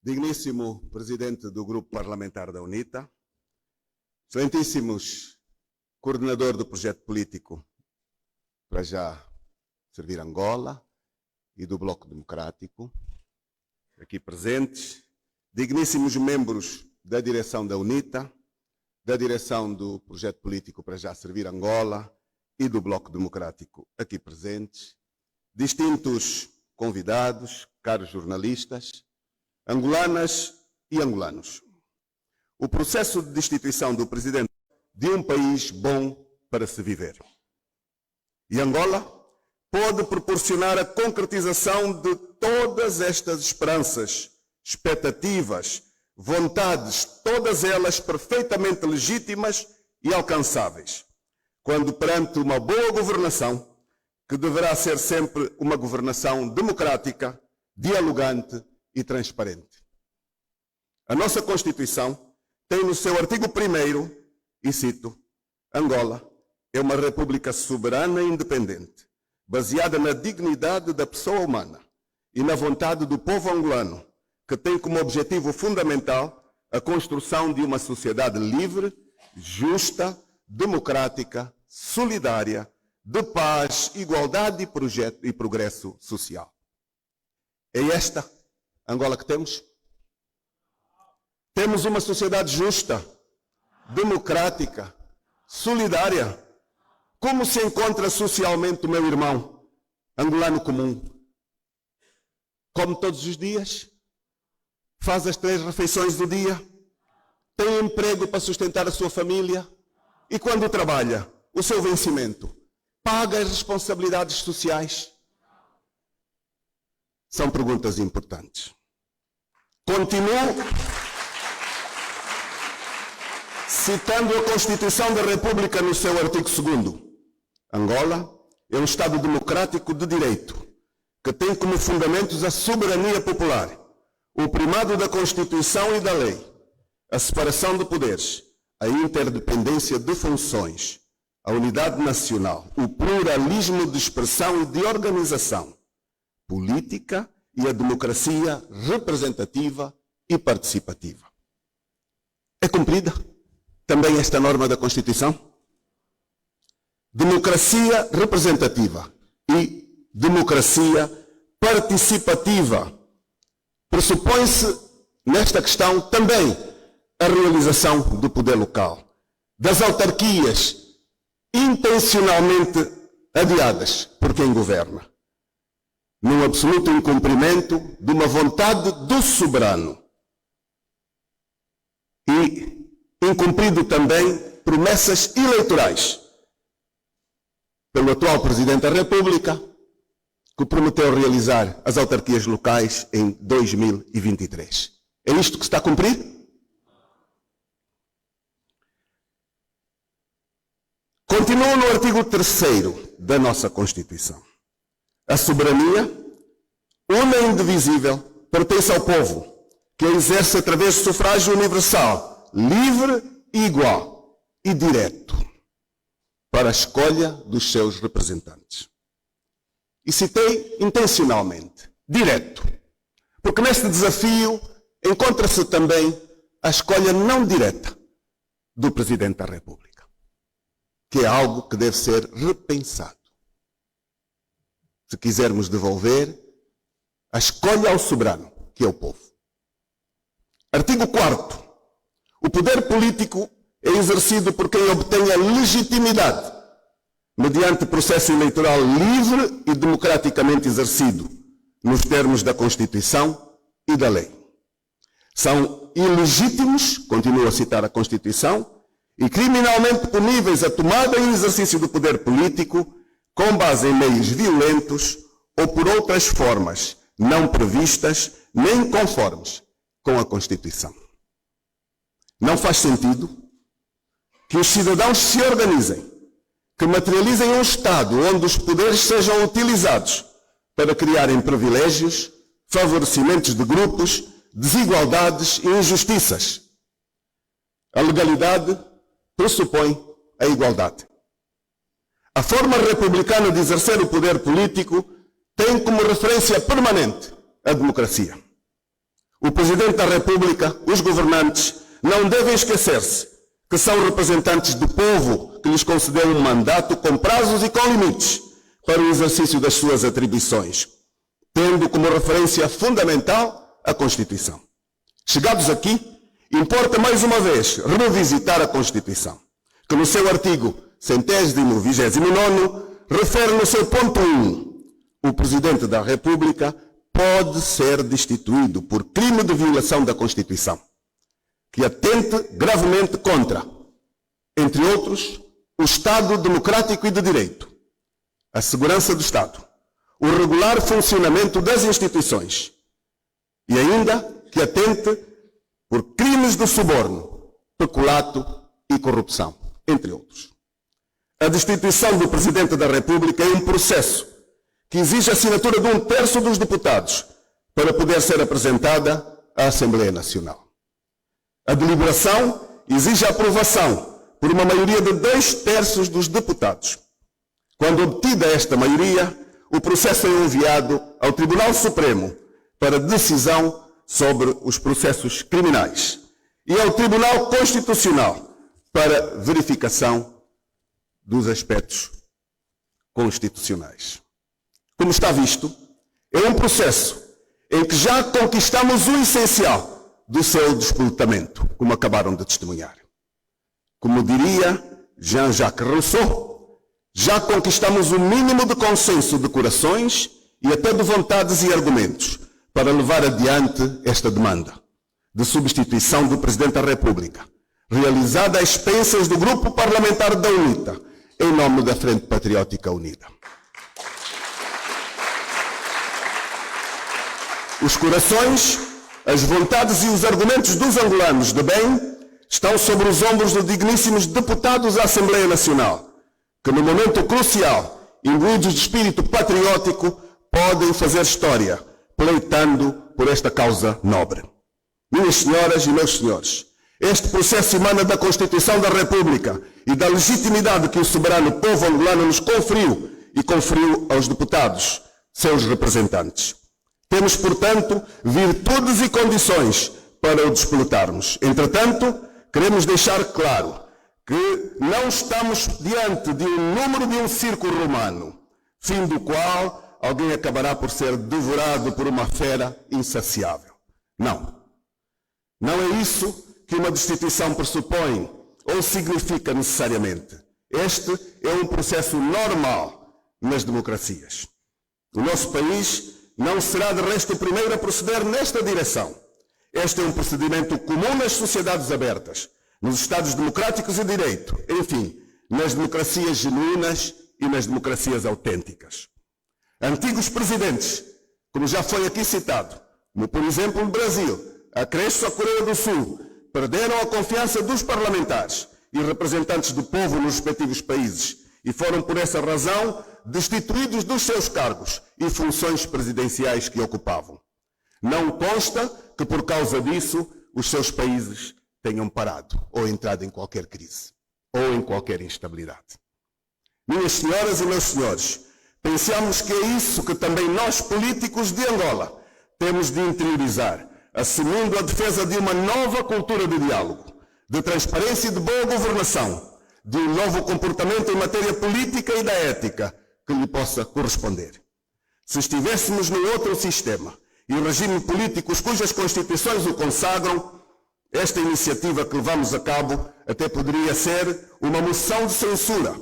Digníssimo Presidente do Grupo Parlamentar da UNITA, excelentíssimos Coordenador do Projeto Político para já servir Angola e do Bloco Democrático, aqui presentes, digníssimos membros da direção da UNITA, da direção do Projeto Político para já servir Angola e do Bloco Democrático, aqui presentes, distintos convidados, caros jornalistas, angolanas e angolanos. O processo de destituição do presidente de um país bom para se viver. E Angola pode proporcionar a concretização de todas estas esperanças, expectativas, vontades, todas elas perfeitamente legítimas e alcançáveis, quando perante uma boa governação, que deverá ser sempre uma governação democrática, dialogante e transparente. A nossa Constituição tem no seu artigo 1º, e cito, Angola é uma república soberana e independente, baseada na dignidade da pessoa humana e na vontade do povo angolano, que tem como objetivo fundamental a construção de uma sociedade livre, justa, democrática, solidária, de paz, igualdade e progresso social. É esta Angola que temos? Temos uma sociedade justa, democrática, solidária. Como se encontra socialmente o meu irmão, angolano comum? Come todos os dias? Faz as 3 refeições do dia? Tem emprego para sustentar a sua família? E quando trabalha, o seu vencimento? Paga as responsabilidades sociais? São perguntas importantes. Continuo citando a Constituição da República no seu artigo 2º. Angola é um Estado democrático de direito, que tem como fundamentos a soberania popular, o primado da Constituição e da lei, a separação de poderes, a interdependência de funções, a unidade nacional, o pluralismo de expressão e de organização política e a democracia representativa e participativa. É cumprida também esta norma da Constituição? Democracia representativa e democracia participativa. Pressupõe-se nesta questão também a realização do poder local, das autarquias intencionalmente adiadas por quem governa, num absoluto incumprimento de uma vontade do soberano. E incumprido também promessas eleitorais pelo atual Presidente da República, que prometeu realizar as autarquias locais em 2023. É isto que se está a cumprir? Continuo no artigo 3º da nossa Constituição. A soberania, una e indivisível, pertence ao povo, que a exerce através do sufrágio universal, livre e igual e direto, para a escolha dos seus representantes. E citei intencionalmente, direto, porque neste desafio encontra-se também a escolha não direta do Presidente da República, que é algo que deve ser repensado. Se quisermos devolver a escolha ao soberano, que é o povo. Artigo 4º. O poder político é exercido por quem obtenha legitimidade mediante processo eleitoral livre e democraticamente exercido, nos termos da Constituição e da lei. São ilegítimos, continuo a citar a Constituição, e criminalmente puníveis a tomada e exercício do poder político com base em meios violentos ou por outras formas não previstas nem conformes com a Constituição. Não faz sentido que os cidadãos se organizem, que materializem um Estado onde os poderes sejam utilizados para criarem privilégios, favorecimentos de grupos, desigualdades e injustiças. A legalidade pressupõe a igualdade. A forma republicana de exercer o poder político tem como referência permanente a democracia. O Presidente da República, os governantes, não devem esquecer-se que são representantes do povo que lhes concedeu um mandato com prazos e com limites para o exercício das suas atribuições, tendo como referência fundamental a Constituição. Chegados aqui, importa mais uma vez revisitar a Constituição, que no seu artigo 129 refere no seu ponto 1, o Presidente da República pode ser destituído por crime de violação da Constituição, que atente gravemente contra, entre outros, o Estado democrático e de direito, a segurança do Estado, o regular funcionamento das instituições e ainda que atente por crimes de suborno, peculato e corrupção, entre outros. A destituição do Presidente da República é um processo que exige a assinatura de 1/3 dos deputados para poder ser apresentada à Assembleia Nacional. A deliberação exige a aprovação por uma maioria de 2/3 dos deputados. Quando obtida esta maioria, o processo é enviado ao Tribunal Supremo para decisão sobre os processos criminais e ao Tribunal Constitucional para verificação dos aspectos constitucionais. Como está visto, é um processo em que já conquistamos o essencial do seu despoletamento, como acabaram de testemunhar. Como diria Jean-Jacques Rousseau, já conquistamos o mínimo de consenso de corações e até de vontades e argumentos para levar adiante esta demanda de substituição do Presidente da República, realizada às expensas do Grupo Parlamentar da UNITA, em nome da Frente Patriótica Unida. Os corações, as vontades e os argumentos dos angolanos de bem estão sobre os ombros de digníssimos deputados da Assembleia Nacional, que no momento crucial, imbuídos de espírito patriótico, podem fazer história, pleitando por esta causa nobre. Minhas senhoras e meus senhores, este processo emana da Constituição da República e da legitimidade que o soberano povo angolano nos conferiu e conferiu aos deputados, seus representantes. Temos, portanto, virtudes e condições para o despoletarmos. Entretanto, queremos deixar claro que não estamos diante de um número de um círculo romano, fim do qual alguém acabará por ser devorado por uma fera insaciável. Não. Não é isso que uma destituição pressupõe ou significa necessariamente. Este é um processo normal nas democracias. O nosso país não será de resto o primeiro a proceder nesta direção. Este é um procedimento comum nas sociedades abertas, nos Estados democráticos e de direito, enfim, nas democracias genuínas e nas democracias autênticas. Antigos presidentes, como já foi aqui citado, como por exemplo no Brasil, a Crespo, a Coreia do Sul, perderam a confiança dos parlamentares e representantes do povo nos respectivos países e foram por essa razão destituídos dos seus cargos e funções presidenciais que ocupavam. Não consta que por causa disso os seus países tenham parado ou entrado em qualquer crise ou em qualquer instabilidade. Minhas senhoras e meus senhores, pensamos que é isso que também nós políticos de Angola temos de interiorizar, assumindo a defesa de uma nova cultura de diálogo, de transparência e de boa governação, de um novo comportamento em matéria política e da ética que lhe possa corresponder. Se estivéssemos num outro sistema e regime políticos cujas constituições o consagram, esta iniciativa que levamos a cabo até poderia ser uma moção de censura,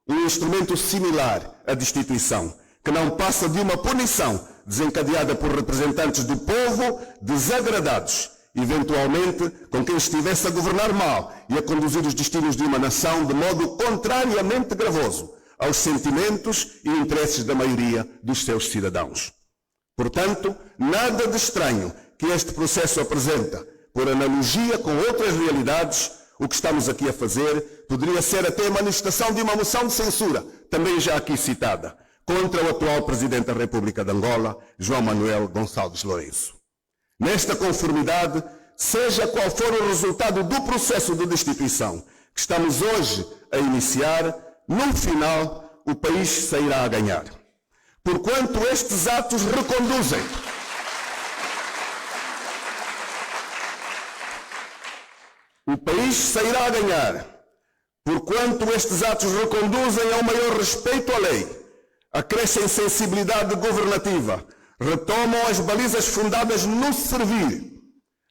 um instrumento similar à destituição, que não passa de uma punição desencadeada por representantes do povo desagradados, eventualmente com quem estivesse a governar mal e a conduzir os destinos de uma nação de modo contrariamente gravoso aos sentimentos e interesses da maioria dos seus cidadãos. Portanto, nada de estranho que este processo apresenta, por analogia com outras realidades. O que estamos aqui a fazer poderia ser até a manifestação de uma moção de censura, também já aqui citada, contra o atual Presidente da República de Angola, João Manuel Gonçalves Lourenço. Nesta conformidade, seja qual for o resultado do processo de destituição que estamos hoje a iniciar, no final o país sairá a ganhar. Porquanto estes atos reconduzem O país sairá a ganhar, porquanto estes atos reconduzem ao maior respeito à lei, acrescem sensibilidade governativa, retomam as balizas fundadas no servir,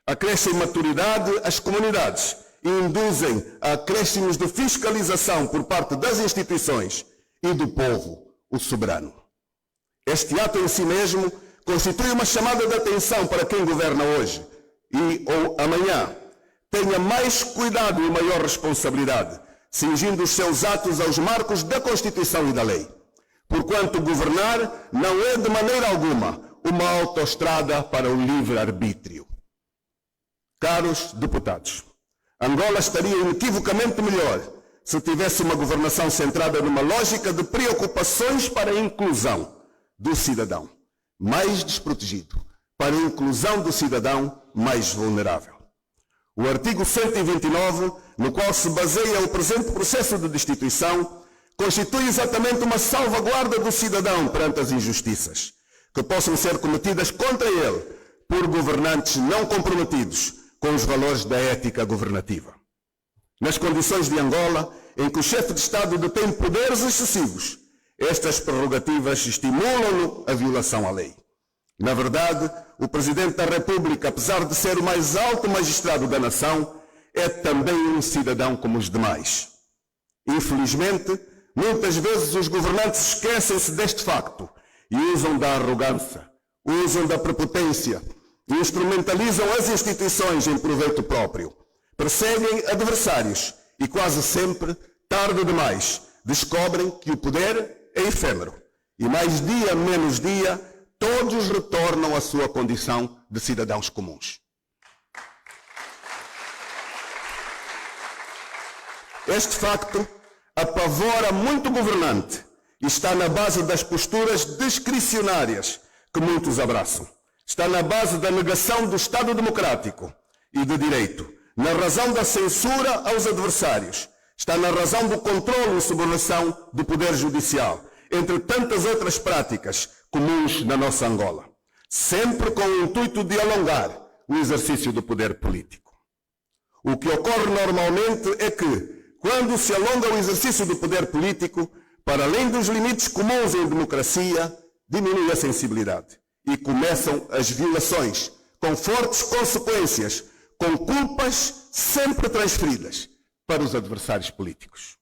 acrescem maturidade às comunidades e induzem a acréscimos de fiscalização por parte das instituições e do povo, o soberano. Este ato em si mesmo constitui uma chamada de atenção para quem governa hoje e ou amanhã tenha mais cuidado e maior responsabilidade, cingindo os seus atos aos marcos da Constituição e da lei. Porquanto governar não é de maneira alguma uma autoestrada para o livre-arbítrio. Caros deputados, Angola estaria inequivocamente melhor se tivesse uma governação centrada numa lógica de preocupações para a inclusão do cidadão mais desprotegido, para a inclusão do cidadão mais vulnerável. O artigo 129, no qual se baseia o presente processo de destituição, constitui exatamente uma salvaguarda do cidadão perante as injustiças que possam ser cometidas contra ele por governantes não comprometidos com os valores da ética governativa. Nas condições de Angola, em que o chefe de Estado detém poderes excessivos, estas prerrogativas estimulam-no a violação à lei. Na verdade, o Presidente da República, apesar de ser o mais alto magistrado da nação, é também um cidadão como os demais. Infelizmente, muitas vezes os governantes esquecem-se deste facto e usam da arrogância, usam da prepotência e instrumentalizam as instituições em proveito próprio. Perseguem adversários e quase sempre, tarde demais, descobrem que o poder é efêmero e mais dia menos dia todos retornam à sua condição de cidadãos comuns. Este facto apavora muito governante e está na base das posturas discricionárias que muitos abraçam. Está na base da negação do Estado democrático e de direito, na razão da censura aos adversários, está na razão do controle e subordinação do poder judicial, entre tantas outras práticas comuns na nossa Angola, sempre com o intuito de alongar o exercício do poder político. O que ocorre normalmente é que, quando se alonga o exercício do poder político, para além dos limites comuns em democracia, diminui a sensibilidade e começam as violações, com fortes consequências, com culpas sempre transferidas para os adversários políticos.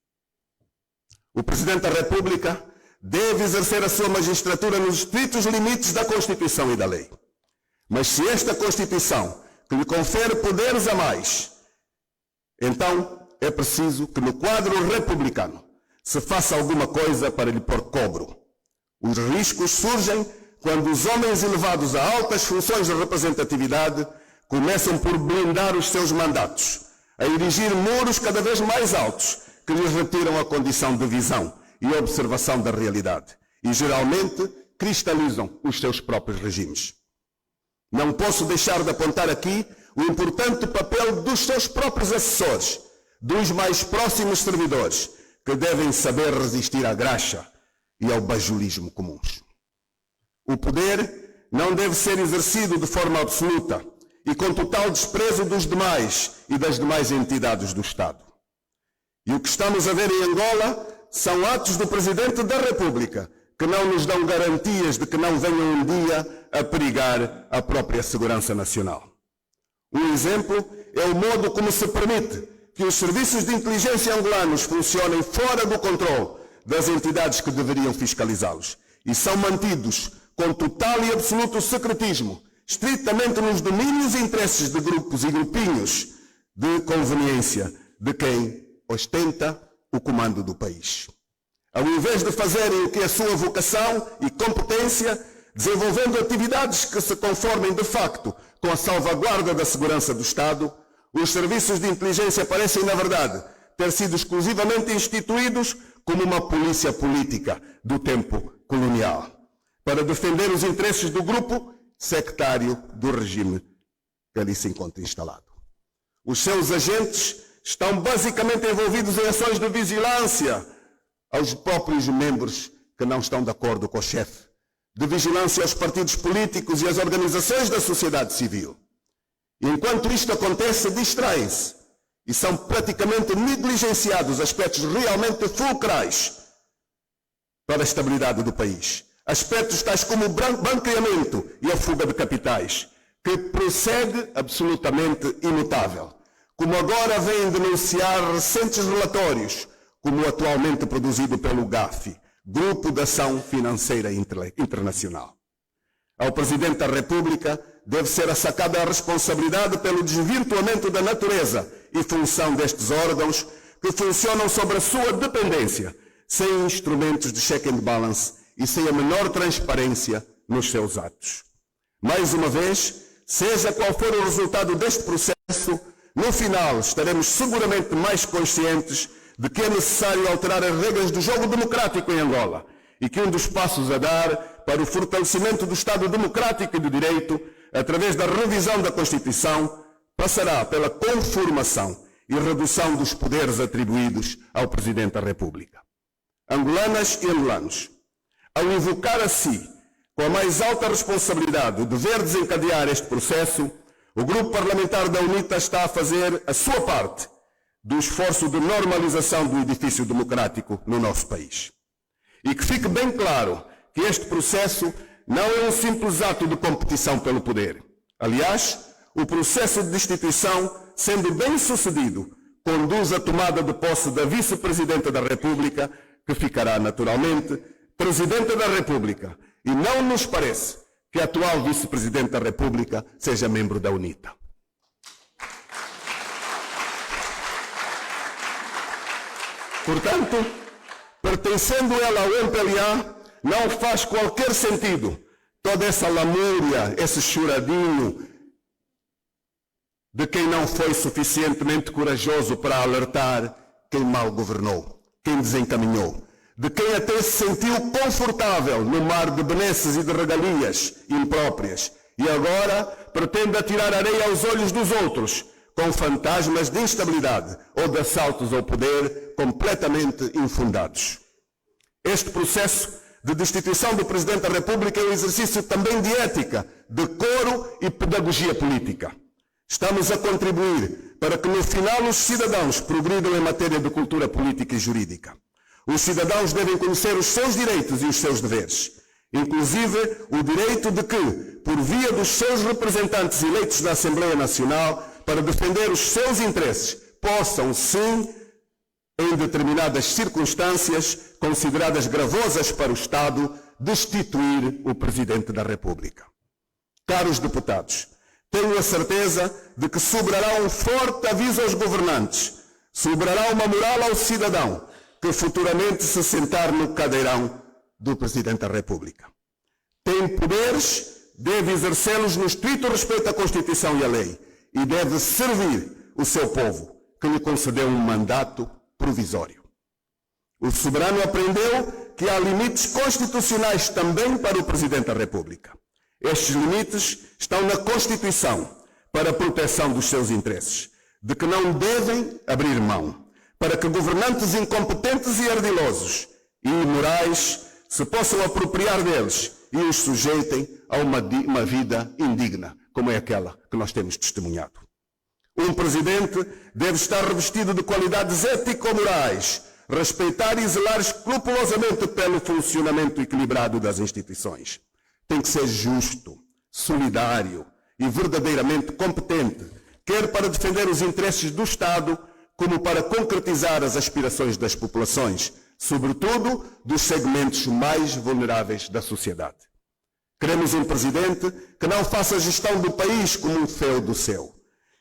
O Presidente da República deve exercer a sua magistratura nos estritos limites da Constituição e da lei. Mas se esta Constituição, que lhe confere poderes a mais, então é preciso que no quadro republicano se faça alguma coisa para lhe pôr cobro. Os riscos surgem quando os homens elevados a altas funções de representatividade começam por blindar os seus mandatos, a erigir muros cada vez mais altos que lhes retiram a condição de visão e observação da realidade e geralmente cristalizam os seus próprios regimes. Não posso deixar de apontar aqui o importante papel dos seus próprios assessores, dos mais próximos servidores, que devem saber resistir à graxa e ao bajulismo comuns. O poder não deve ser exercido de forma absoluta e com total desprezo dos demais e das demais entidades do Estado. E o que estamos a ver em Angola são atos do Presidente da República que não nos dão garantias de que não venham um dia a perigar a própria segurança nacional. Um exemplo é o modo como se permite que os serviços de inteligência angolanos funcionem fora do controle das entidades que deveriam fiscalizá-los e são mantidos com total e absoluto secretismo, estritamente nos domínios e interesses de grupos e grupinhos de conveniência de quem ostenta o comando do país. Ao invés de fazerem o que é a sua vocação e competência, desenvolvendo atividades que se conformem de facto com a salvaguarda da segurança do Estado, os serviços de inteligência parecem, na verdade, ter sido exclusivamente instituídos como uma polícia política do tempo colonial, para defender os interesses do grupo sectário do regime que ali se encontra instalado. Os seus agentes estão basicamente envolvidos em ações de vigilância aos próprios membros que não estão de acordo com o chefe, de vigilância aos partidos políticos e às organizações da sociedade civil. E enquanto isto acontece, distraem-se e são praticamente negligenciados aspectos realmente fulcrais para a estabilidade do país. Aspectos tais como o branqueamento e a fuga de capitais, que prossegue absolutamente imutável. Como agora vêm denunciar recentes relatórios, como o atualmente produzido pelo GAFI, Grupo de Ação Financeira Internacional. Ao Presidente da República deve ser assacada a responsabilidade pelo desvirtuamento da natureza e função destes órgãos que funcionam sobre a sua dependência, sem instrumentos de check and balance e sem a menor transparência nos seus atos. Mais uma vez, seja qual for o resultado deste processo, no final estaremos seguramente mais conscientes de que é necessário alterar as regras do jogo democrático em Angola e que um dos passos a dar para o fortalecimento do Estado democrático e do direito, através da revisão da Constituição, passará pela conformação e redução dos poderes atribuídos ao Presidente da República. Angolanas e angolanos, ao invocar a si, com a mais alta responsabilidade, o dever de desencadear este processo, o Grupo Parlamentar da UNITA está a fazer a sua parte do esforço de normalização do edifício democrático no nosso país. E que fique bem claro que este processo não é um simples ato de competição pelo poder. Aliás, o processo de destituição, sendo bem sucedido, conduz à tomada de posse da Vice-Presidenta da República, que ficará naturalmente Presidenta da República. E não nos parece que a atual Vice-Presidente da República seja membro da UNITA. Portanto, pertencendo ela ao MPLA, não faz qualquer sentido toda essa lamúria, esse choradinho de quem não foi suficientemente corajoso para alertar quem mal governou, quem desencaminhou, de quem até se sentiu confortável no mar de benesses e de regalias impróprias e agora pretende atirar areia aos olhos dos outros com fantasmas de instabilidade ou de assaltos ao poder completamente infundados. Este processo de destituição do Presidente da República é um exercício também de ética, decoro e pedagogia política. Estamos a contribuir para que no final os cidadãos progridam em matéria de cultura política e jurídica. Os cidadãos devem conhecer os seus direitos e os seus deveres, inclusive o direito de que, por via dos seus representantes eleitos na Assembleia Nacional, para defender os seus interesses, possam, sim, em determinadas circunstâncias consideradas gravosas para o Estado, destituir o Presidente da República. Caros deputados, tenho a certeza de que sobrará um forte aviso aos governantes, sobrará uma moral ao cidadão que futuramente se sentar no cadeirão do Presidente da República. Tem poderes, deve exercê-los no estrito respeito à Constituição e à lei e deve servir o seu povo, que lhe concedeu um mandato provisório. O soberano aprendeu que há limites constitucionais também para o Presidente da República. Estes limites estão na Constituição para a proteção dos seus interesses, de que não devem abrir mão, para que governantes incompetentes e ardilosos e imorais se possam apropriar deles e os sujeitem a uma vida indigna, como é aquela que nós temos testemunhado. Um presidente deve estar revestido de qualidades ético-morais, respeitar e zelar escrupulosamente pelo funcionamento equilibrado das instituições. Tem que ser justo, solidário e verdadeiramente competente, quer para defender os interesses do Estado, como para concretizar as aspirações das populações, sobretudo dos segmentos mais vulneráveis da sociedade. Queremos um presidente que não faça gestão do país como um feudo seu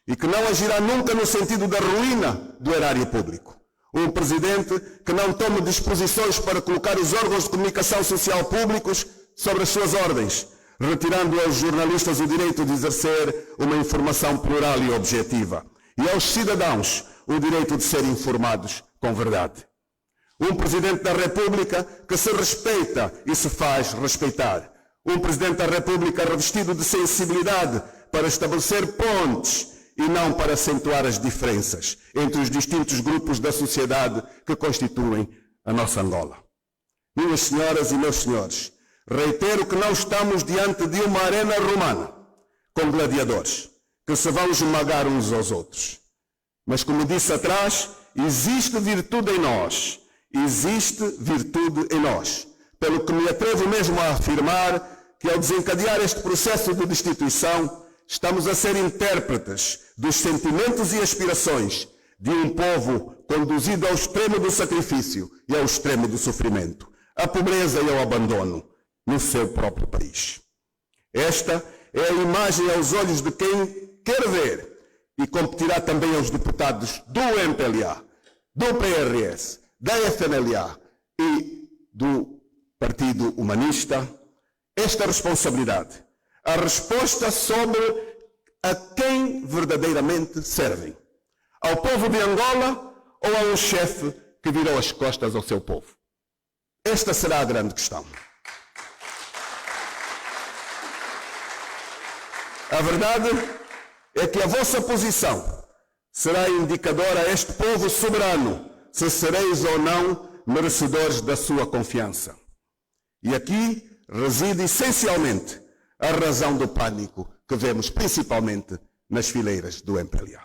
e que não agirá nunca no sentido da ruína do erário público. Um presidente que não tome disposições para colocar os órgãos de comunicação social públicos sobre as suas ordens, retirando aos jornalistas o direito de exercer uma informação plural e objetiva, e aos cidadãos o direito de serem informados com verdade. Um Presidente da República que se respeita e se faz respeitar. Um Presidente da República revestido de sensibilidade para estabelecer pontes e não para acentuar as diferenças entre os distintos grupos da sociedade que constituem a nossa Angola. Minhas senhoras e meus senhores, reitero que não estamos diante de uma arena romana com gladiadores que se vão esmagar uns aos outros. Mas como disse atrás, existe virtude em nós. Existe virtude em nós. Pelo que me atrevo mesmo a afirmar que ao desencadear este processo de destituição, estamos a ser intérpretes dos sentimentos e aspirações de um povo conduzido ao extremo do sacrifício e ao extremo do sofrimento, à pobreza e ao abandono no seu próprio país. Esta é a imagem aos olhos de quem quer ver e competirá também aos deputados do MPLA, do PRS, da FNLA e do Partido Humanista, esta responsabilidade, a resposta sobre a quem verdadeiramente servem, ao povo de Angola ou a um chefe que virou as costas ao seu povo. Esta será a grande questão. A verdade é que a vossa posição será indicadora a este povo soberano se sereis ou não merecedores da sua confiança. E aqui reside essencialmente a razão do pânico que vemos principalmente nas fileiras do MPLA.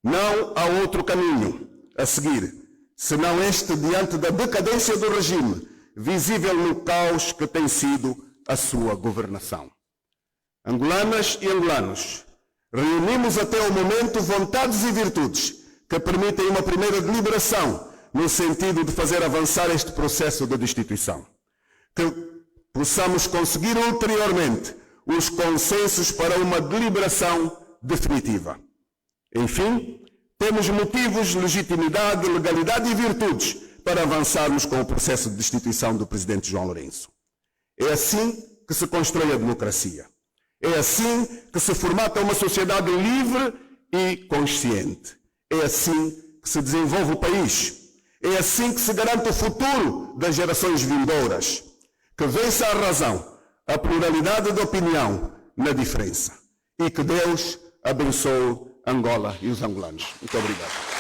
Não há outro caminho a seguir, senão este diante da decadência do regime, visível no caos que tem sido a sua governação. Angolanas e angolanos, reunimos até o momento vontades e virtudes que permitem uma primeira deliberação no sentido de fazer avançar este processo de destituição. Que possamos conseguir ulteriormente os consensos para uma deliberação definitiva. Enfim, temos motivos, legitimidade, legalidade e virtudes para avançarmos com o processo de destituição do presidente João Lourenço. É assim que se constrói a democracia. É assim que se formata uma sociedade livre e consciente. É assim que se desenvolve o país. É assim que se garante o futuro das gerações vindouras. Que vença a razão, a pluralidade de opinião na diferença. E que Deus abençoe Angola e os angolanos. Muito obrigado.